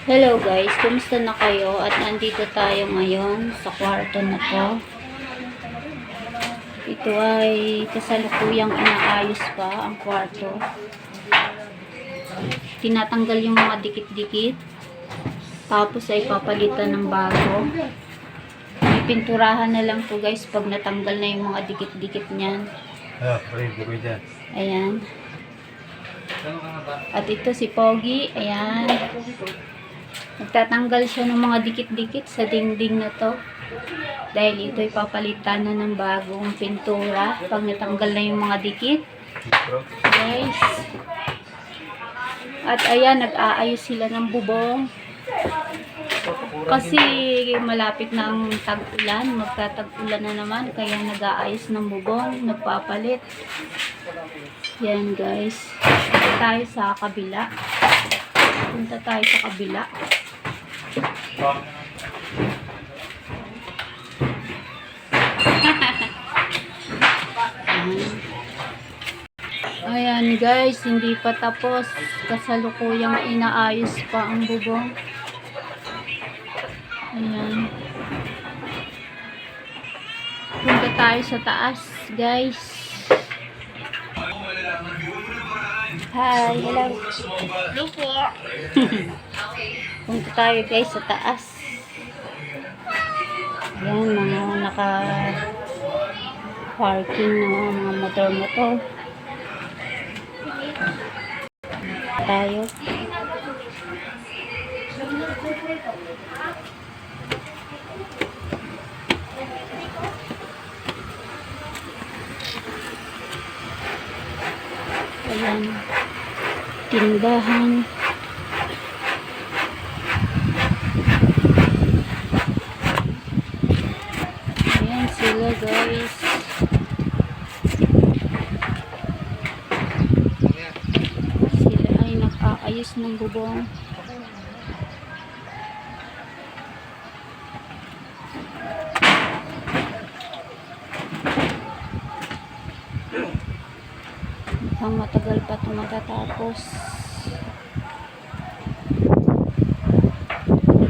Hello guys, kumusta na kayo? At nandito tayo ngayon sa kwarto na to. Ito ay kasalukuyang inaayos pa ang kwarto. Tinatanggal yung mga dikit-dikit. Tapos ay papalitan ng bago. Pinturahan na lang to guys pag natanggal na yung mga dikit-dikit niyan. Ayan. At ito si Pogi. Ayan. Nagtatanggal siya ng mga dikit-dikit sa dingding na to. Dahil ito ay papalitan na ng bagong pintura pag natanggal na yung mga dikit. Guys. At ayan, nag-aayos sila ng bubong. Kasi malapit na ang tag-ulan. Magtatag-ulan na naman. Kaya nag-aayos ng bubong. Nagpapalit. Yan guys. Punta tayo sa kabila. Punta tayo sa kabila. Ayan guys, hindi pa tapos. Kasalukuyang inaayos pa ang bubong. Ayan. Punta tayo sa taas guys. Hi, hello. Hello po. Punta tayo guys sa taas. Ayan, mga naka-parking na mga motor-motor. Tayo. Ayan. Tindahan. Ayan sila guys. Sila ay nag-aayos ng bubong. Mukhang matagal pa ito matatapos.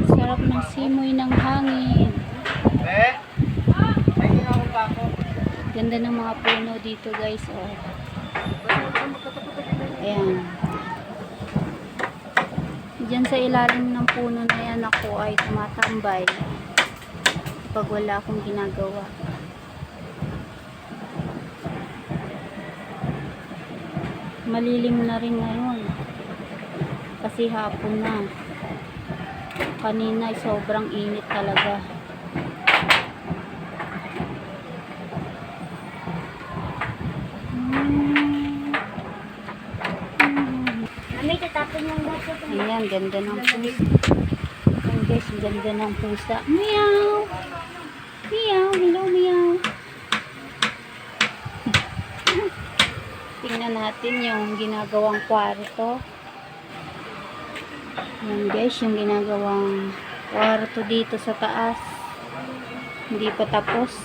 Sarap ng simoy ng hangin. Ganda ng mga puno dito guys. Oh. Ayan. Diyan sa ilalim ng puno na yan ako ay tumatambay pag wala akong ginagawa. Malilim na rin ngayon kasi hapon na. Kanina ay sobrang init talaga. Ayan, ganda ng pusa. Ayan guys, ganda ng pusa. Meow! Meow! Hello, meow! Tingnan natin yung ginagawang kwarto. Ayan guys, yung ginagawang kwarto dito sa taas. Hindi pa tapos.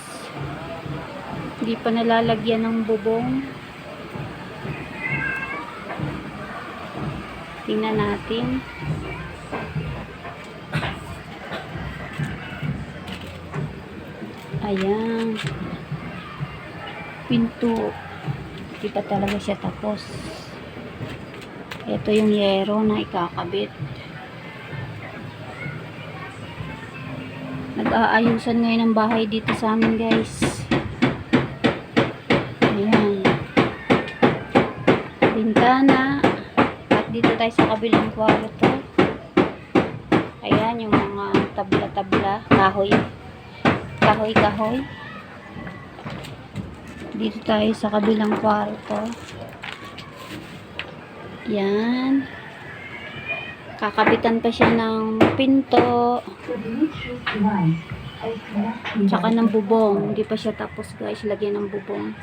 Hindi pa nalalagyan ng bubong. Tingnan natin. Ayan. Pinto. Hindi pa talaga siya tapos. Ito yung yero na ikakabit. Nag-aayusan ngayon ang bahay dito sa amin guys. Ayan. Bintana. At dito tayo sa kabilang kwarto. Ayan yung mga tabla-tabla. Kahoy. Kahoy-kahoy. Dito tayo sa kabilang kwarto. Yan. Kakabitan pa siya ng pinto. Tsaka ng bubong. Hindi pa siya tapos guys. Lagyan ng bubong.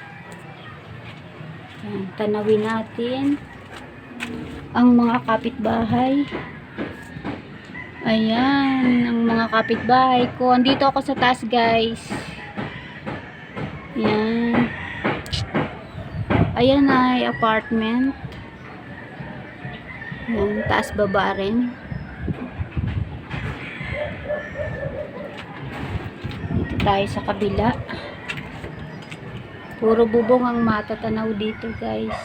Yan. Tanawin natin ang mga kapitbahay. Ayan. Ang mga kapitbahay ko. Andito ako sa taas guys. Yan. Ayan ay apartment. Yan, taas baba rin. Dito tayo sa kabila. Puro bubong ang matatanaw dito, guys.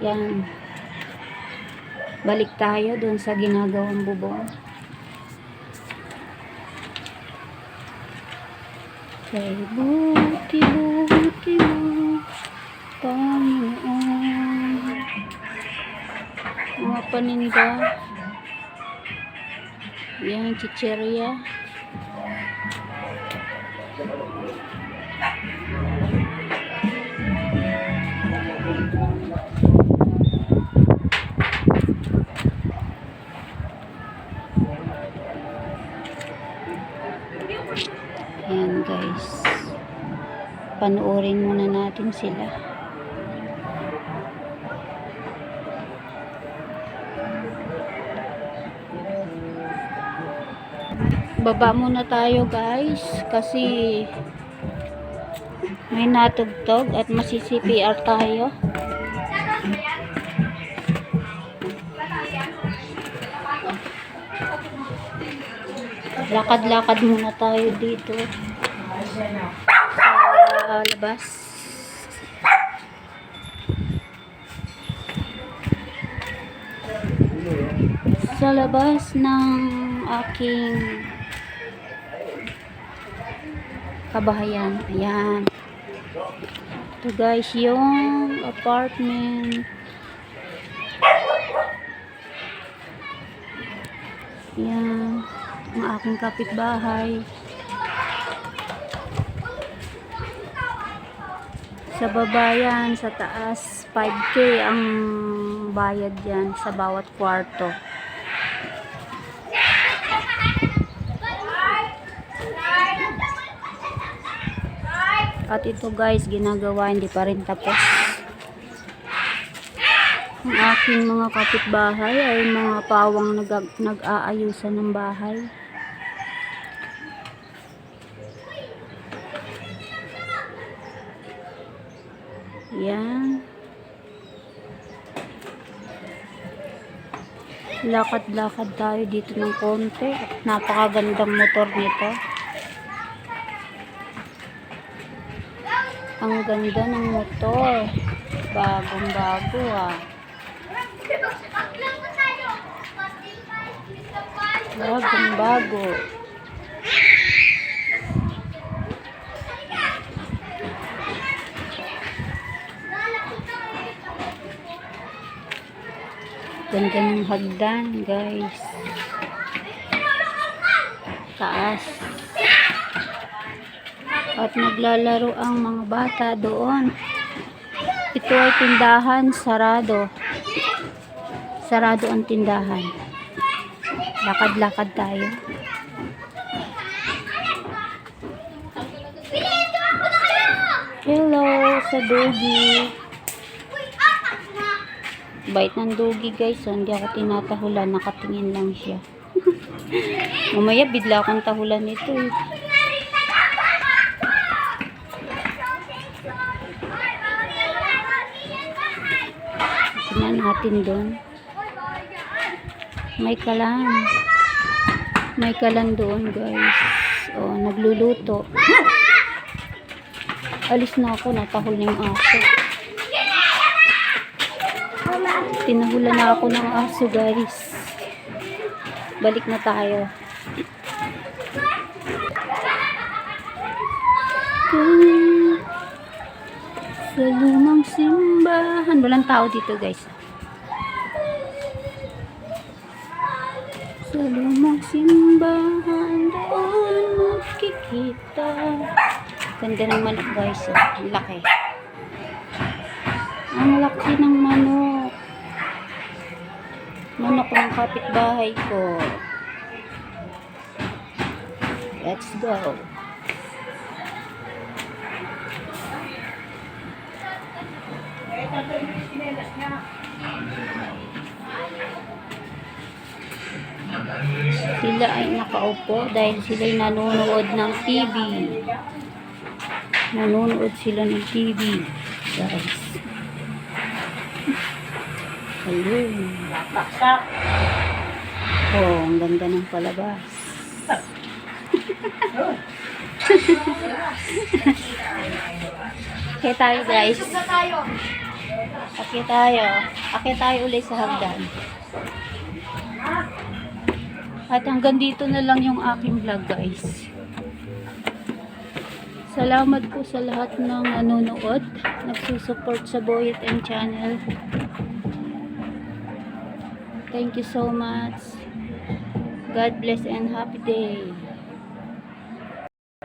Yan. Balik tayo doon sa ginagawang bubong. Kay buti-buti mo, Panginoon. Mga paninda. Yan, chicheria. Ayan guys, panoorin muna natin sila. Baba muna tayo guys kasi may natugtog at masi-CPR tayo. Lakad-lakad muna tayo dito sa labas. Sa labas ng aking kabahayan. Ayan. Ito guys, yung apartment. Ayan. Ang aking kapitbahay. Sa baba yan, sa taas 5K ang bayad yan sa bawat kwarto. At ito guys, ginagawa, hindi pa rin tapos. Ang aking mga kapitbahay ay mga pawang nag-aayusan ng bahay. Yan. Lakad-lakad tayo dito ng konti. Napakagandang motor nito. Ang ganda ng motor. Bagong-bago ah. Bagong-bago. Ganda ng hagdan, guys. Taas. At naglalaro ang mga bata doon. Ito ay tindahan, sarado. Sarado ang tindahan. Lakad-lakad tayo. Hello sa Dogi. Bait ng Dogi guys. So, hindi ako tinatahulan. Nakatingin lang siya. Mamaya bigla akong tahulan nito eh. Tingnan natin doon. May kalan. May kalan doon guys. Oh, nagluluto. Alis na ako. Natahol na yung aso. Tinahulan na ako ng aso guys. Balik na tayo. Sa lumang simbahan. Walang tao dito guys. Sa lumang simbahan doon makikita. Ganda ng manok guys. Ang laki. Ang laki ng manok. Manok ng kapitbahay ko. Let's go. Sila ay nakaupo dahil sila'y nanonood ng TV. Nanonood sila ng TV. Guys. Hello. Oh, ang ganda ng palabas. Okay tayo guys. Okay tayo. Okay tayo ulit sa hagdan. At hanggang dito na lang yung aking vlog guys. Salamat po sa lahat ng nanonood, nagsusupport sa Boyet M channel. Thank you so much. God bless and happy day.